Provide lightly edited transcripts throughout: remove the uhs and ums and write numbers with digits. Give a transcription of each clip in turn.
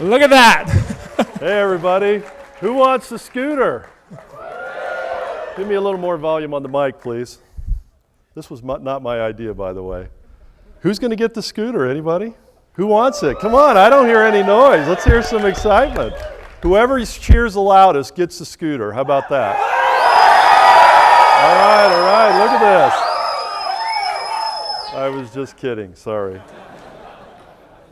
Look at that. Hey everybody, who wants the scooter? Give me a little more volume on the mic, please. This was not my idea, by the way. Who's going to get the scooter? Anybody? Who wants it? Come on, I don't hear any noise. Let's hear some excitement. Whoever cheers the loudest gets the scooter. How about that? All right, look at this. I was just kidding, sorry.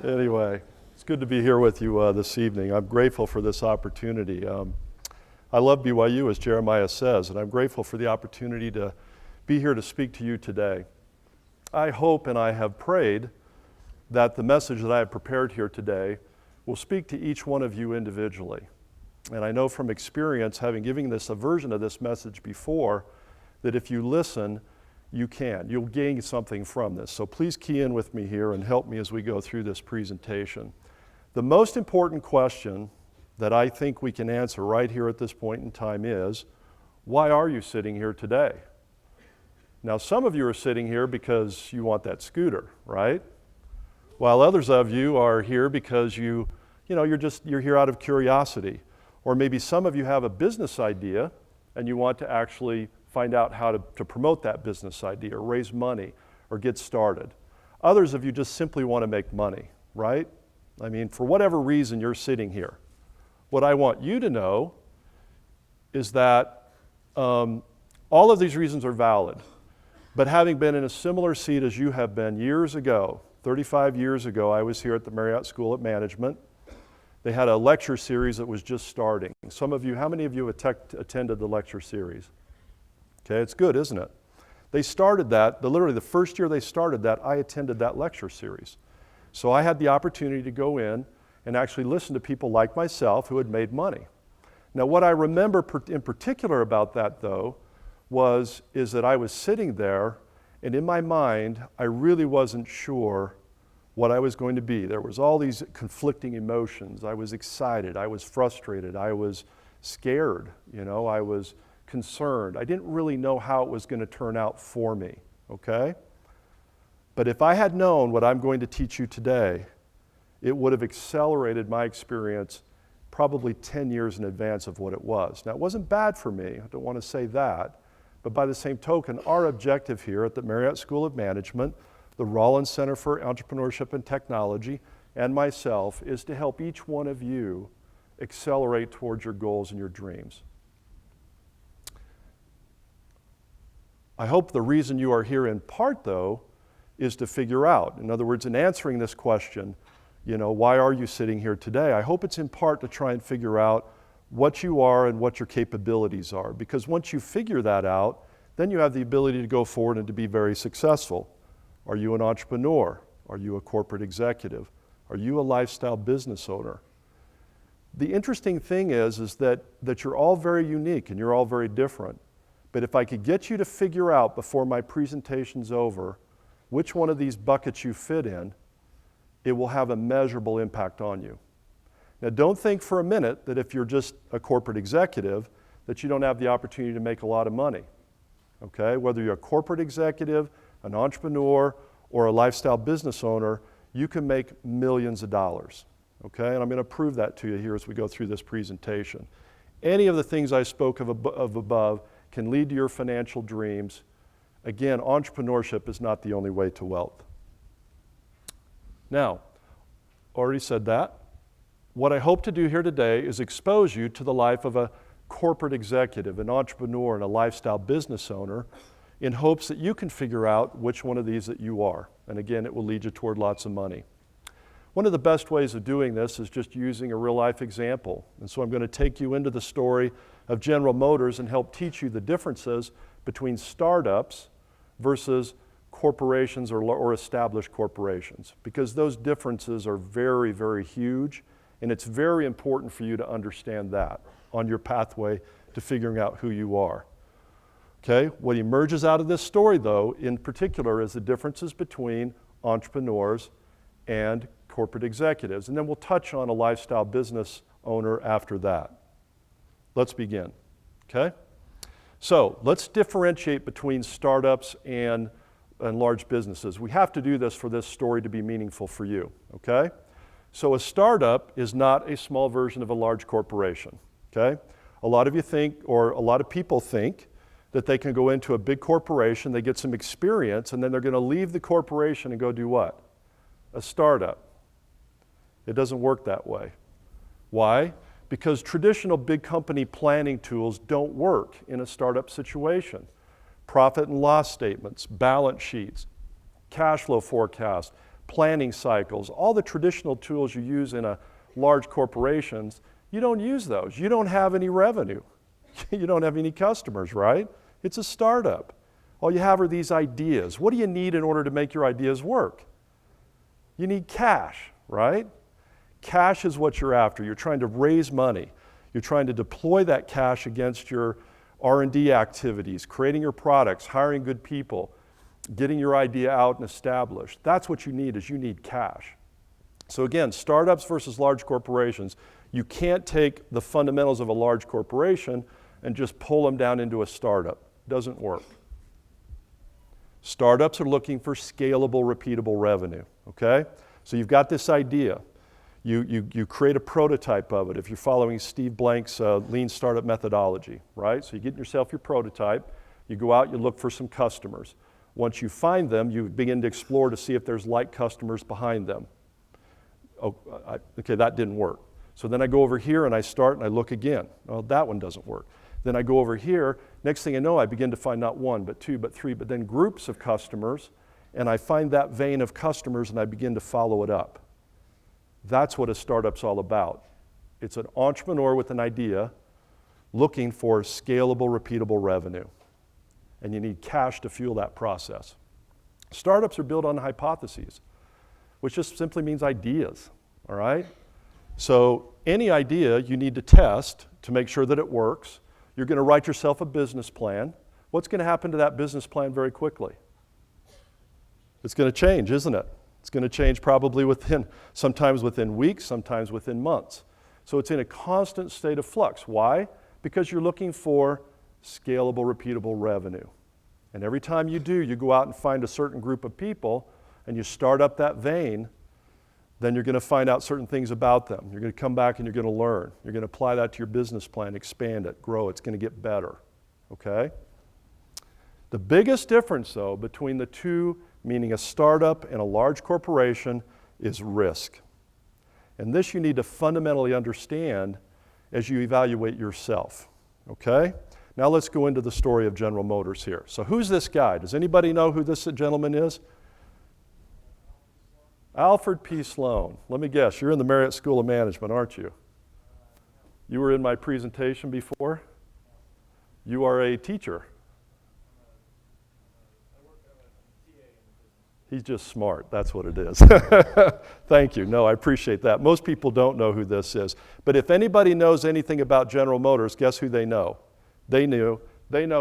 Anyway, it's good to be here with you this evening. I'm grateful for this opportunity. I love BYU, as Jeremiah says, and I'm grateful for the opportunity to be here to speak to you today. I hope and I have prayed that the message that I have prepared here today will speak to each one of you individually. And I know from experience, having given this a version of this message before, that if you listen, you'll gain something from this. So please key in with me here and help me as we go through this presentation. The most important question that I think we can answer right here at this point in time is, why are you sitting here today? Now, some of you are sitting here because you want that scooter, right? While others of you are here because you're here out of curiosity. Or maybe some of you have a business idea and you want to actually find out how to promote that business idea or raise money or get started. Others of you just simply want to make money, right? I mean, for whatever reason you're sitting here. What I want you to know is that all of these reasons are valid. But having been in a similar seat as you have been years ago, 35 years ago, I was here at the Marriott School of Management. They had a lecture series that was just starting. How many of you attended the lecture series? Okay, it's good, isn't it? They started that, literally the first year they started that, I attended that lecture series. So I had the opportunity to go in and actually listen to people like myself who had made money. Now what I remember in particular about that though, is that I was sitting there and in my mind, I really wasn't sure what I was going to be. There was all these conflicting emotions. I was excited, I was frustrated, I was scared, I was concerned. I didn't really know how it was going to turn out for me, okay? But if I had known what I'm going to teach you today, it would have accelerated my experience probably 10 years in advance of what it was. Now, it wasn't bad for me, I don't want to say that, but by the same token, our objective here at the Marriott School of Management, the Rollins Center for Entrepreneurship and Technology, and myself, is to help each one of you accelerate towards your goals and your dreams. I hope the reason you are here in part, though, is to figure out, in other words, in answering this question, why are you sitting here today? I hope it's in part to try and figure out what you are and what your capabilities are. Because once you figure that out, then you have the ability to go forward and to be very successful. Are you an entrepreneur? Are you a corporate executive? Are you a lifestyle business owner? The interesting thing is that you're all very unique and you're all very different. But if I could get you to figure out before my presentation's over which one of these buckets you fit in, it will have a measurable impact on you. Now don't think for a minute that if you're just a corporate executive that you don't have the opportunity to make a lot of money, okay? Whether you're a corporate executive, an entrepreneur, or a lifestyle business owner, you can make millions of dollars, okay? And I'm going to prove that to you here as we go through this presentation. Any of the things I spoke of above can lead to your financial dreams. Again, entrepreneurship is not the only way to wealth. Now, already said that. What I hope to do here today is expose you to the life of a corporate executive, an entrepreneur, and a lifestyle business owner in hopes that you can figure out which one of these that you are. And again, it will lead you toward lots of money. One of the best ways of doing this is just using a real life example. And so I'm going to take you into the story of General Motors and help teach you the differences between startups versus corporations or established corporations, because those differences are very, very huge, and it's very important for you to understand that on your pathway to figuring out who you are. Okay, what emerges out of this story, though, in particular, is the differences between entrepreneurs and corporate executives, and then we'll touch on a lifestyle business owner after that. Let's begin, okay? So let's differentiate between startups and large businesses. We have to do this for this story to be meaningful for you, okay? So a startup is not a small version of a large corporation, okay? A lot of you think, or a lot of people think, that they can go into a big corporation, they get some experience, and then they're going to leave the corporation and go do what? A startup. It doesn't work that way. Why? Because traditional big company planning tools don't work in a startup situation. Profit and loss statements, balance sheets, cash flow forecast, planning cycles, all the traditional tools you use in a large corporations, you don't use those. You don't have any revenue. You don't have any customers, right? It's a startup. All you have are these ideas. What do you need in order to make your ideas work? You need cash, right? Cash is what you're after. You're trying to raise money. You're trying to deploy that cash against your R&D activities, creating your products, hiring good people, getting your idea out and established. That's what you need, is you need cash. So again, startups versus large corporations. You can't take the fundamentals of a large corporation and just pull them down into a startup. Doesn't work. Startups are looking for scalable, repeatable revenue, okay? So you've got this idea. You create a prototype of it if you're following Steve Blank's lean startup methodology, right? So you get yourself your prototype, you go out, you look for some customers. Once you find them, you begin to explore to see if there's like customers behind them. Okay, that didn't work. So then I go over here and I start and I look again. Well, that one doesn't work. Then I go over here, next thing I know, I begin to find not one, but two, but three, but then groups of customers, and I find that vein of customers and I begin to follow it up. That's what a startup's all about. It's an entrepreneur with an idea looking for scalable, repeatable revenue. And you need cash to fuel that process. Startups are built on hypotheses, which just simply means ideas, all right? So any idea you need to test to make sure that it works. You're going to write yourself a business plan. What's going to happen to that business plan very quickly? It's going to change, isn't it? It's going to change probably sometimes within weeks, sometimes within months. So it's in a constant state of flux. Why? Because you're looking for scalable, repeatable revenue. And every time you do, you go out and find a certain group of people and you start up that vein, then you're going to find out certain things about them. You're going to come back and you're going to learn. You're going to apply that to your business plan, expand it, grow it. It's going to get better, okay? The biggest difference, though, between the two, meaning a startup and a large corporation, is risk. And this you need to fundamentally understand as you evaluate yourself, okay? Now let's go into the story of General Motors here. So who's this guy? Does anybody know who this gentleman is? Alfred P. Sloan. Let me guess, you're in the Marriott School of Management, aren't you? You were in my presentation before? You are a teacher. He's just smart, that's what it is. Thank you, no, I appreciate that. Most people don't know who this is. But if anybody knows anything about General Motors, guess who they know? They know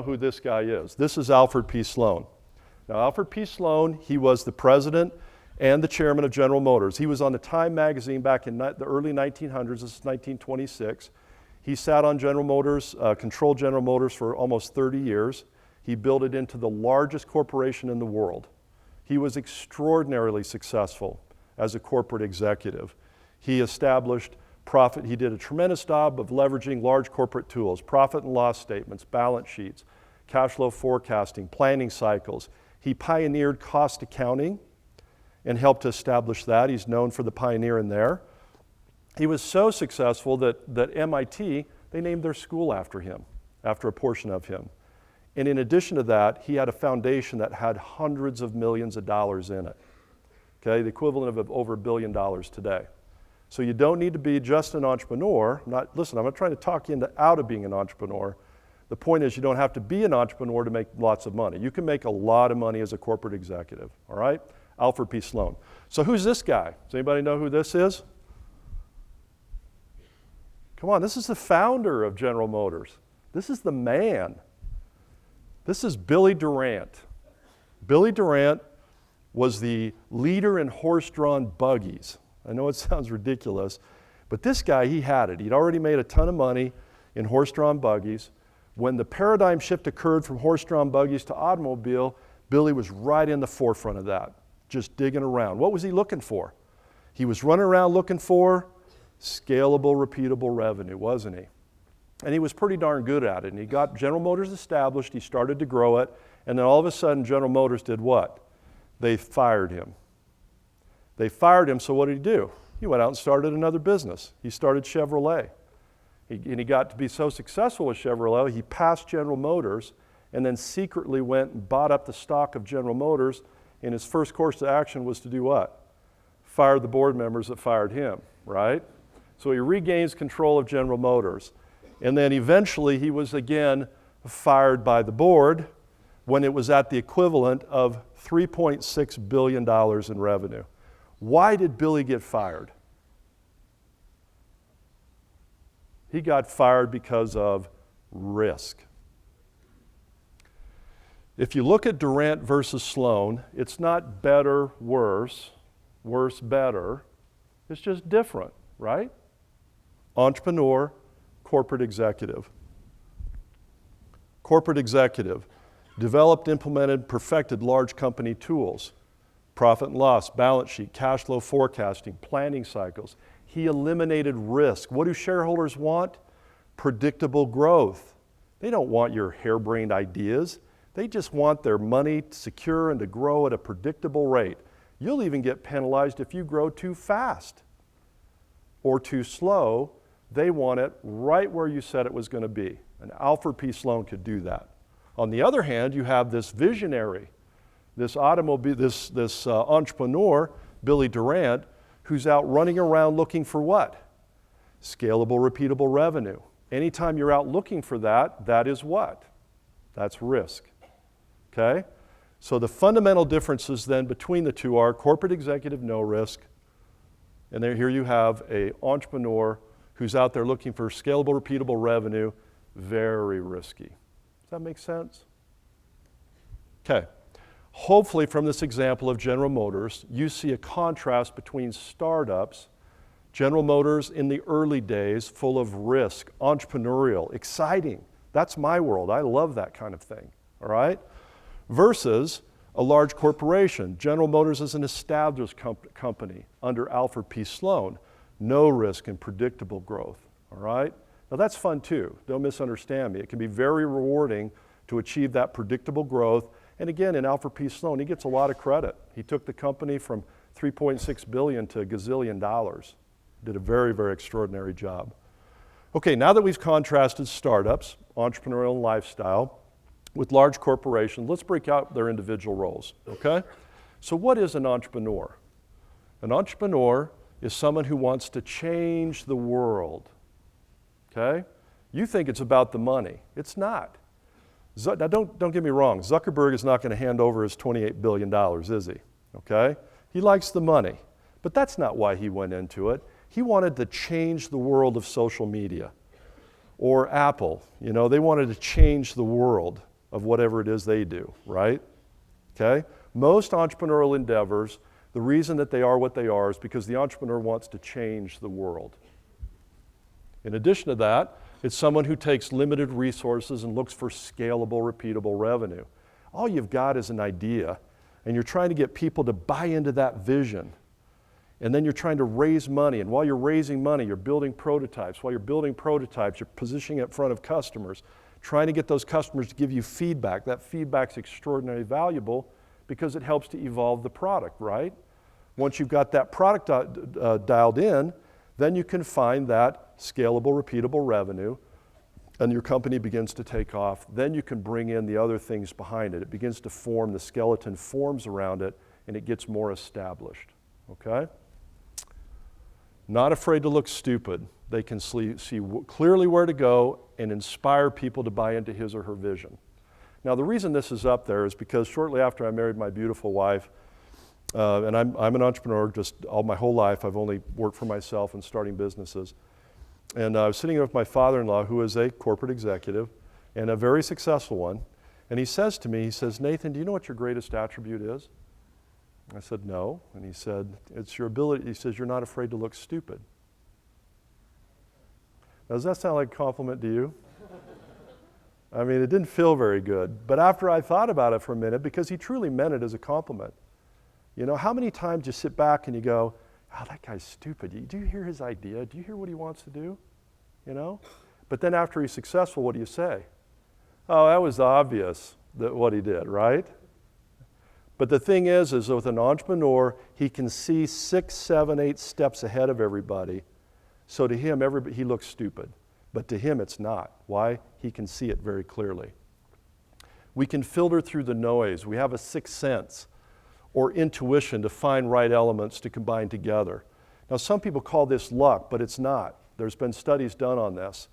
who this guy is. This is Alfred P. Sloan. Now, Alfred P. Sloan, he was the president and the chairman of General Motors. He was on the Time magazine back in the early 1900s, this is 1926. He sat on General Motors, controlled General Motors for almost 30 years. He built it into the largest corporation in the world. He was extraordinarily successful as a corporate executive. He established profit. He did a tremendous job of leveraging large corporate tools, profit and loss statements, balance sheets, cash flow forecasting, planning cycles. He pioneered cost accounting and helped to establish that. He's known for the pioneer in there. He was so successful that MIT, they named their school after him, after a portion of him. And in addition to that, he had a foundation that had hundreds of millions of dollars in it. Okay, the equivalent of over $1 billion today. So you don't need to be just an entrepreneur. Listen, I'm not trying to talk you out of being an entrepreneur. The point is you don't have to be an entrepreneur to make lots of money. You can make a lot of money as a corporate executive, all right? Alfred P. Sloan. So who's this guy? Does anybody know who this is? Come on, this is the founder of General Motors. This is the man. This is Billy Durant. Billy Durant was the leader in horse-drawn buggies. I know it sounds ridiculous, but this guy, he had it. He'd already made a ton of money in horse-drawn buggies. When the paradigm shift occurred from horse-drawn buggies to automobile, Billy was right in the forefront of that, just digging around. What was he looking for? He was running around looking for scalable, repeatable revenue, wasn't he? And he was pretty darn good at it. And he got General Motors established, he started to grow it, and then all of a sudden General Motors did what? They fired him. They fired him, so what did he do? He went out and started another business. He started Chevrolet. And he got to be so successful with Chevrolet, he passed General Motors and then secretly went and bought up the stock of General Motors, and his first course of action was to do what? Fire the board members that fired him, right? So he regains control of General Motors. And then eventually he was again fired by the board when it was at the equivalent of $3.6 billion in revenue. Why did Billy get fired? He got fired because of risk. If you look at Durant versus Sloan, it's not better, worse, worse, better. It's just different, right? Entrepreneur, corporate executive. Corporate executive developed, implemented, perfected large company tools, profit and loss, balance sheet, cash flow forecasting, planning cycles. He eliminated risk. What do shareholders want? Predictable growth. They don't want your harebrained ideas. They just want their money secure and to grow at a predictable rate. You'll even get penalized if you grow too fast or too slow. They want it right where you said it was going to be. And Alfred P. Sloan could do that. On the other hand, you have this visionary, this entrepreneur, Billy Durant, who's out running around looking for what? Scalable, repeatable revenue. Anytime you're out looking for that, that is what? That's risk. Okay? So the fundamental differences then between the two are corporate executive, no risk, and here you have an entrepreneur who's out there looking for scalable, repeatable revenue, very risky. Does that make sense? Okay. Hopefully from this example of General Motors, you see a contrast between startups, General Motors in the early days, full of risk, entrepreneurial, exciting. That's my world. I love that kind of thing, all right? Versus a large corporation. General Motors is an established company under Alfred P. Sloan. No risk and predictable growth, all right? Now that's fun too, don't misunderstand me. It can be very rewarding to achieve that predictable growth. And again, in Alfred P. Sloan, he gets a lot of credit. He took the company from $3.6 billion to $1 gazillion. Did a very, very extraordinary job. Okay, now that we've contrasted startups, entrepreneurial lifestyle, with large corporations, let's break out their individual roles, okay? So what is an entrepreneur? An entrepreneur is someone who wants to change the world, okay? You think it's about the money. It's not. Now don't get me wrong, Zuckerberg is not going to hand over his $28 billion, is he? Okay? He likes the money, but that's not why he went into it. He wanted to change the world of social media. Or Apple, you know, they wanted to change the world of whatever it is they do, right? Okay? Most entrepreneurial endeavors, the reason that they are what they are is because the entrepreneur wants to change the world. In addition to that, it's someone who takes limited resources and looks for scalable, repeatable revenue. All you've got is an idea, and you're trying to get people to buy into that vision. And then you're trying to raise money, and while you're raising money, you're building prototypes. While you're building prototypes, you're positioning it in front of customers, trying to get those customers to give you feedback. That feedback's extraordinarily valuable because it helps to evolve the product, right? Once you've got that product dialed in, then you can find that scalable, repeatable revenue, and your company begins to take off. Then you can bring in the other things behind it. It begins to form, the skeleton forms around it, and it gets more established, okay? Not afraid to look stupid. They can see clearly where to go and inspire people to buy into his or her vision. Now, the reason this is up there is because shortly after I married my beautiful wife, and I'm an entrepreneur just all my whole life. I've only worked for myself and starting businesses. And I was sitting with my father-in-law, who is a corporate executive and a very successful one. And he says to me, he says, "Nathan, do you know what your greatest attribute is?" I said, "No." And he said, "It's your ability." He says, "You're not afraid to look stupid." Now, does that sound like a compliment to you? I mean, it didn't feel very good. But after I thought about it for a minute, because he truly meant it as a compliment. You know, how many times you sit back and you go, wow, that guy's stupid. Do you hear his idea? Do you hear what he wants to do? You know? But then after he's successful, what do you say? Oh, that was obvious that what he did, right? But the thing is with an entrepreneur, he can see 6, 7, 8 steps ahead of everybody. So to him, he looks stupid. But to him, it's not. Why? He can see it very clearly. We can filter through the noise. We have a sixth sense or intuition to find right elements to combine together. Now, some people call this luck, but it's not. There's been studies done on this.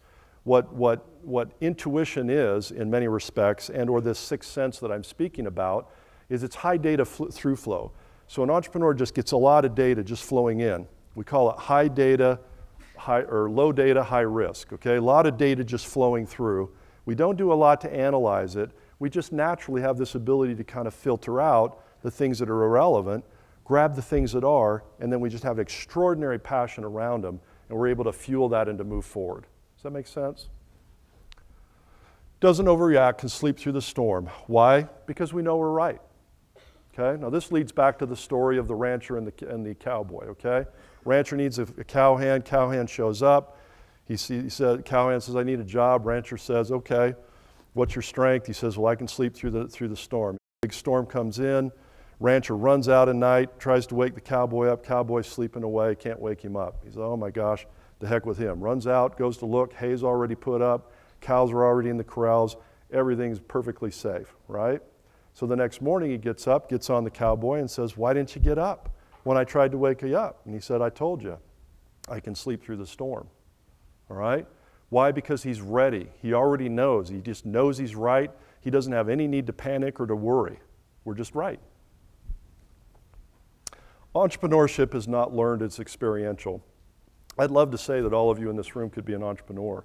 What intuition is, in many respects, and or this sixth sense that I'm speaking about, is it's high data through flow. So an entrepreneur just gets a lot of data just flowing in. We call it high data, low data, high risk, okay? A lot of data just flowing through. We don't do a lot to analyze it. We just naturally have this ability to kind of filter out the things that are irrelevant, grab the things that are, and then we just have extraordinary passion around them, and we're able to fuel that and to move forward. Does that make sense? Doesn't overreact, can sleep through the storm. Why? Because we know we're right. Okay? Now this leads back to the story of the rancher and the cowboy, okay? Rancher needs a cowhand. Cowhand shows up. Cowhand says, I need a job. Rancher says, okay, what's your strength? He says, well, I can sleep through the storm. Big storm comes in. Rancher runs out at night, tries to wake the cowboy up. Cowboy's sleeping away, can't wake him up. He says, oh my gosh, the heck with him. Runs out, goes to look, hay's already put up, cows are already in the corrals, everything's perfectly safe, right? So the next morning he gets up, gets on the cowboy and says, why didn't you get up when I tried to wake you up? And he said, I told you, I can sleep through the storm, all right? Why? Because he's ready. He already knows. He just knows he's right. He doesn't have any need to panic or to worry. We're just right. Entrepreneurship is not learned, it's experiential. I'd love to say that all of you in this room could be an entrepreneur,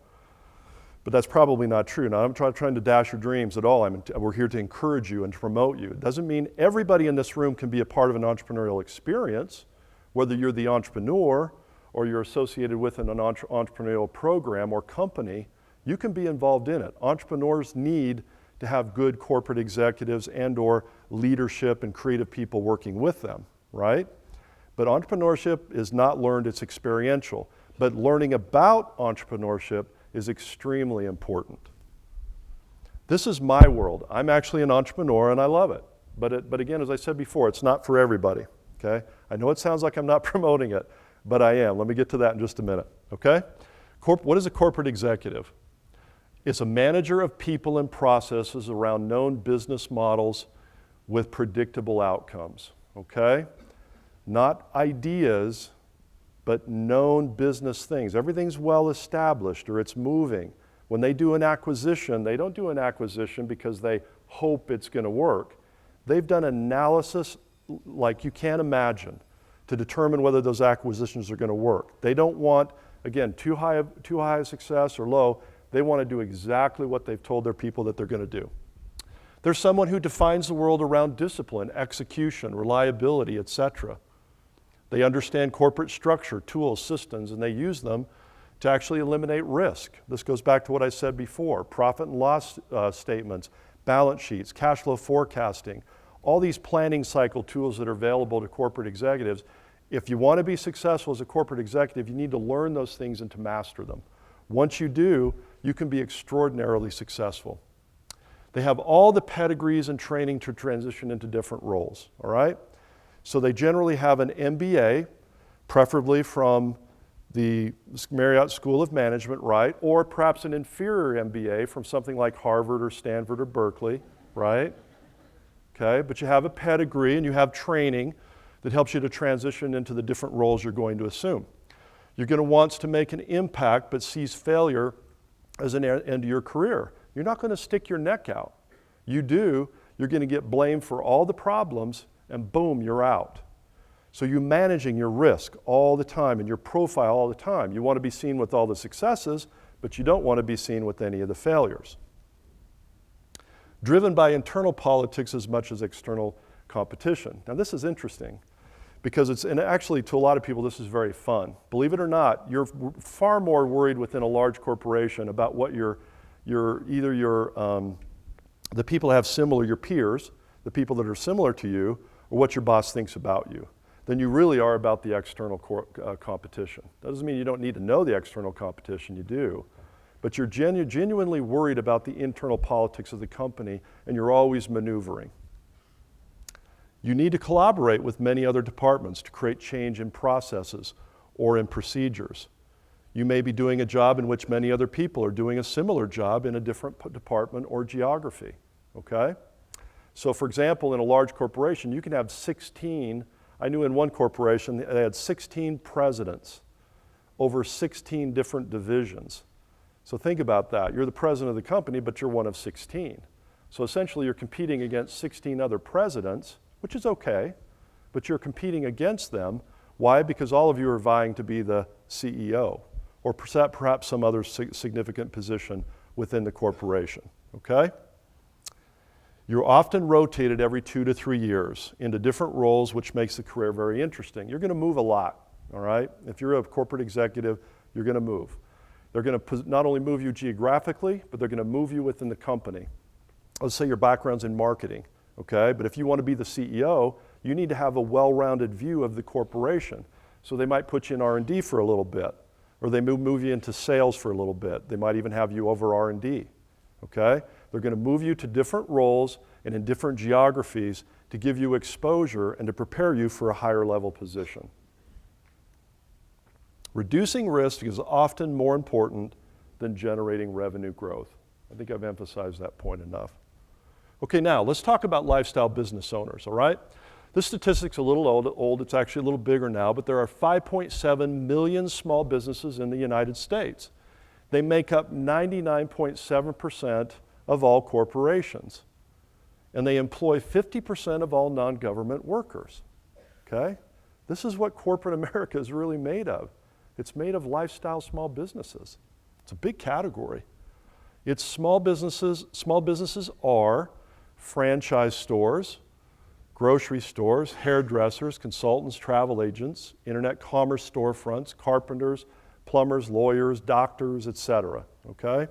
but that's probably not true. Now, I'm trying to dash your dreams at all. We're here to encourage you and to promote you. It doesn't mean everybody in this room can be a part of an entrepreneurial experience, whether you're the entrepreneur or you're associated with an entrepreneurial program or company, you can be involved in it. Entrepreneurs need to have good corporate executives and or leadership and creative people working with them, right? But entrepreneurship is not learned, it's experiential. But learning about entrepreneurship is extremely important. This is my world. I'm actually an entrepreneur and I love it. But again, as I said before, it's not for everybody, okay? I know it sounds like I'm not promoting it, but I am. Let me get to that in just a minute, okay? What is a corporate executive? It's a manager of people and processes around known business models with predictable outcomes, okay? Not ideas, but known business things. Everything's well established or it's moving. When they do an acquisition, they don't do an acquisition because they hope it's going to work. They've done analysis like you can't imagine to determine whether those acquisitions are going to work. They don't want, again, too high a success or low. They want to do exactly what they've told their people that they're going to do. There's someone who defines the world around discipline, execution, reliability, etc. They understand corporate structure, tools, systems, and they use them to actually eliminate risk. This goes back to what I said before, profit and loss statements, balance sheets, cash flow forecasting, all these planning cycle tools that are available to corporate executives. If you want to be successful as a corporate executive, you need to learn those things and to master them. Once you do, you can be extraordinarily successful. They have all the pedigrees and training to transition into different roles, all right? So they generally have an MBA, preferably from the Marriott School of Management, right? Or perhaps an inferior MBA from something like Harvard or Stanford or Berkeley, right? Okay, but you have a pedigree and you have training that helps you to transition into the different roles you're going to assume. You're going to want to make an impact but sees failure as an end to your career. You're not going to stick your neck out. You do, you're going to get blamed for all the problems and boom, you're out. So you're managing your risk all the time and your profile all the time. You want to be seen with all the successes, but you don't want to be seen with any of the failures. Driven by internal politics as much as external competition. Now this is interesting because and actually to a lot of people this is very fun. Believe it or not, you're far more worried within a large corporation about what the people have similar, your peers, the people that are similar to you, or what your boss thinks about you. than you really are about the external competition. That doesn't mean you don't need to know the external competition, you do. But you're genuinely worried about the internal politics of the company, and you're always maneuvering. You need to collaborate with many other departments to create change in processes or in procedures. You may be doing a job in which many other people are doing a similar job in a different department or geography, okay? So for example, in a large corporation, you can have 16, I knew in one corporation, they had 16 presidents over 16 different divisions. So think about that. You're the president of the company, but you're one of 16. So essentially you're competing against 16 other presidents, which is okay, but you're competing against them. Why? Because all of you are vying to be the CEO, or perhaps some other significant position within the corporation, okay? You're often rotated every 2 to 3 years into different roles, which makes the career very interesting. You're gonna move a lot, all right? If you're a corporate executive, you're gonna move. They're gonna not only move you geographically, but they're gonna move you within the company. Let's say your background's in marketing, okay? But if you wanna be the CEO, you need to have a well-rounded view of the corporation. So they might put you in R&D for a little bit, or they move you into sales for a little bit. They might even have you over R&D, okay? They're gonna move you to different roles and in different geographies to give you exposure and to prepare you for a higher level position. Reducing risk is often more important than generating revenue growth. I think I've emphasized that point enough. Okay, now let's talk about lifestyle business owners, all right? This statistic's a little old, it's actually a little bigger now, but there are 5.7 million small businesses in the United States. They make up 99.7% of all corporations, and they employ 50% of all non-government workers, okay? This is what corporate America is really made of. It's made of lifestyle small businesses. It's a big category. It's small businesses are franchise stores, grocery stores, hairdressers, consultants, travel agents, internet commerce storefronts, carpenters, plumbers, lawyers, doctors, etc., okay?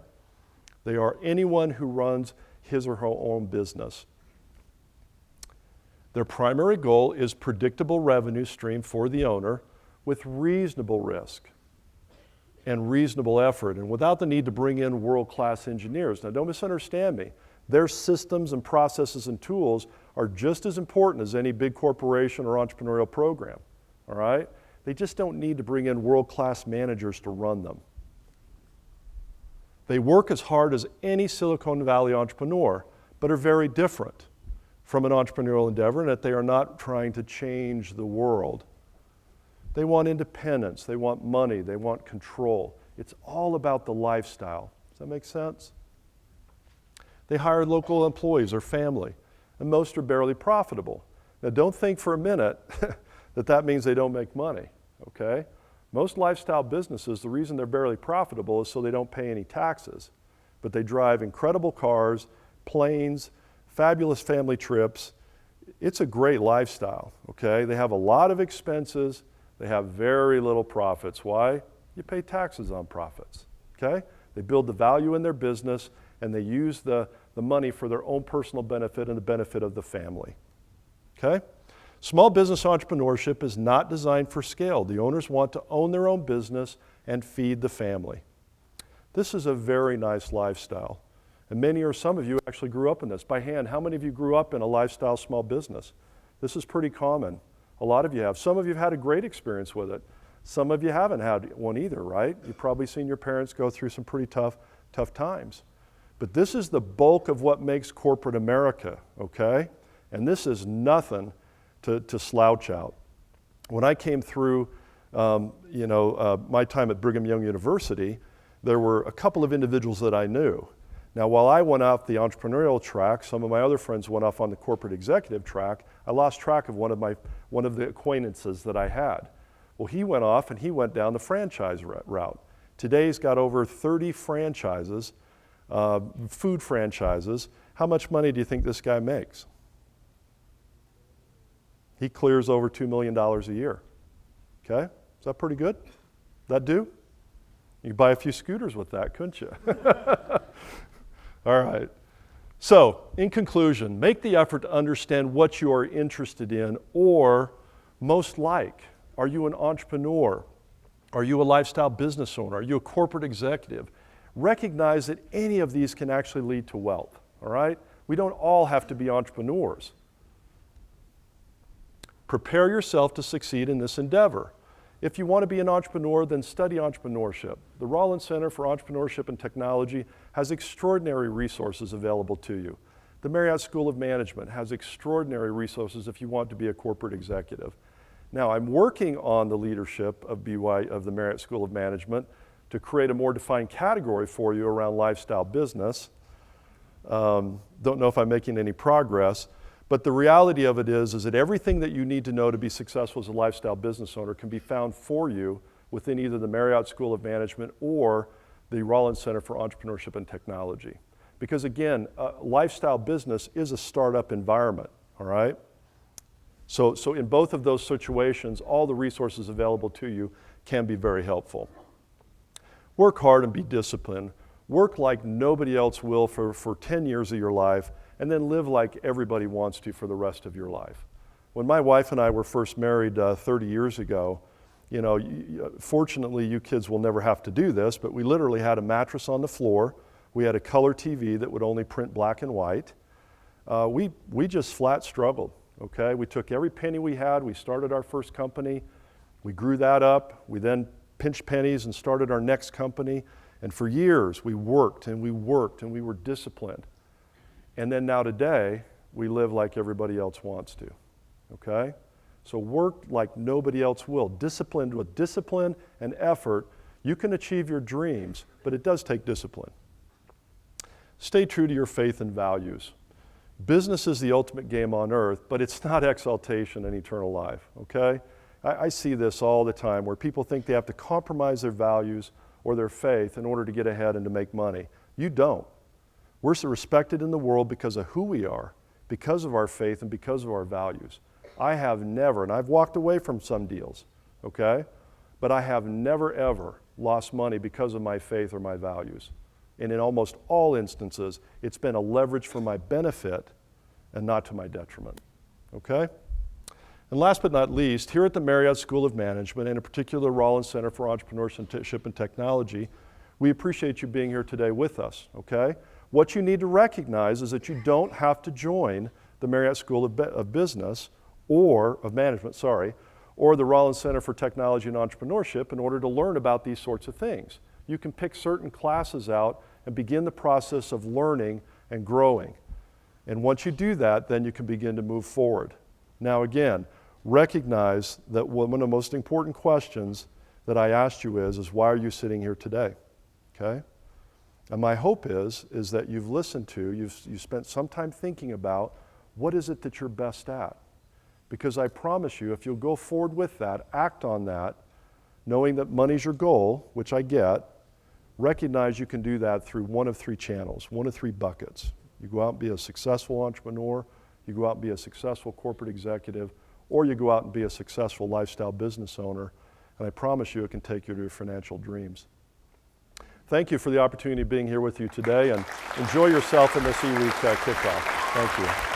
They are anyone who runs his or her own business. Their primary goal is predictable revenue stream for the owner with reasonable risk and reasonable effort, and without the need to bring in world-class engineers. Now, don't misunderstand me. Their systems and processes and tools are just as important as any big corporation or entrepreneurial program, all right? They just don't need to bring in world-class managers to run them. They work as hard as any Silicon Valley entrepreneur, but are very different from an entrepreneurial endeavor in that they are not trying to change the world. They want independence, they want money, they want control. It's all about the lifestyle. Does that make sense? They hire local employees or family, and most are barely profitable. Now don't think for a minute that means they don't make money, okay? Most lifestyle businesses, the reason they're barely profitable is so they don't pay any taxes, but they drive incredible cars, planes, fabulous family trips. It's a great lifestyle, okay? They have a lot of expenses, they have very little profits. Why? You pay taxes on profits, okay? They build the value in their business and they use the money for their own personal benefit and the benefit of the family, okay? Small business entrepreneurship is not designed for scale. The owners want to own their own business and feed the family. This is a very nice lifestyle. And many or some of you actually grew up in this. By hand, how many of you grew up in a lifestyle small business? This is pretty common. A lot of you have. Some of you have had a great experience with it. Some of you haven't had one either, right? You've probably seen your parents go through some pretty tough times. But this is the bulk of what makes corporate America, okay? And this is nothing to slouch out. When I came through my time at Brigham Young University, there were a couple of individuals that I knew. Now, while I went off the entrepreneurial track, some of my other friends went off on the corporate executive track. I lost track of one of the acquaintances that I had. Well, he went off and he went down the franchise route. Today he's got over 30 franchises, food franchises. How much money do you think this guy makes? He clears over $2 million a year. Okay? Is that pretty good? That do? You could buy a few scooters with that, couldn't you? All right. So, in conclusion, make the effort to understand what you are interested in or Most like, are you an entrepreneur? Are you a lifestyle business owner? Are you a corporate executive? Recognize that any of these can actually lead to wealth, all right? We don't all have to be entrepreneurs. Prepare yourself to succeed in this endeavor. If you want to be an entrepreneur, then study entrepreneurship. The Rollins Center for Entrepreneurship and Technology has extraordinary resources available to you. The Marriott School of Management has extraordinary resources if you want to be a corporate executive. Now, I'm working on the leadership of the Marriott School of Management to create a more defined category for you around lifestyle business. Don't know if I'm making any progress, but the reality of it is that everything that you need to know to be successful as a lifestyle business owner can be found for you within either the Marriott School of Management or the Rollins Center for Entrepreneurship and Technology. Because again, lifestyle business is a startup environment, all right? So in both of those situations, all the resources available to you can be very helpful. Work hard and be disciplined. Work like nobody else will for 10 years of your life, and then live like everybody wants to for the rest of your life. When my wife and I were first married 30 years ago, you know, fortunately you kids will never have to do this, but we literally had a mattress on the floor. We had a color TV that would only print black and white. We just flat struggled, okay? We took every penny we had. We started our first company. We grew that up. We then pinched pennies and started our next company. And for years, we worked and we worked and we were disciplined. And then now today, we live like everybody else wants to, okay? So work like nobody else will. Disciplined with discipline and effort, you can achieve your dreams, but it does take discipline. Stay true to your faith and values. Business is the ultimate game on earth, but it's not exaltation and eternal life, okay? I see this all the time where people think they have to compromise their values or their faith in order to get ahead and to make money. You don't. We're so respected in the world because of who we are, because of our faith, and because of our values. I have never, and I've walked away from some deals, okay? But I have never, ever lost money because of my faith or my values. And in almost all instances, it's been a leverage for my benefit and not to my detriment, okay? And last but not least, here at the Marriott School of Management, and in particular Rollins Center for Entrepreneurship and Technology, we appreciate you being here today with us, okay? What you need to recognize is that you don't have to join the Marriott School of Business or of Management, or the Rollins Center for Technology and Entrepreneurship in order to learn about these sorts of things. You can pick certain classes out and begin the process of learning and growing. And once you do that, then you can begin to move forward. Now again, recognize that one of the most important questions that I asked you is why are you sitting here today, okay? And my hope is that you've listened to, you've spent some time thinking about what is it that you're best at. Because I promise you, if you'll go forward with that, act on that, knowing that money's your goal, which I get, recognize you can do that through one of three channels, one of three buckets. You go out and be a successful entrepreneur, you go out and be a successful corporate executive, or you go out and be a successful lifestyle business owner, and I promise you it can take you to your financial dreams. Thank you for the opportunity of being here with you today, and enjoy yourself in this eWeek kickoff. Thank you.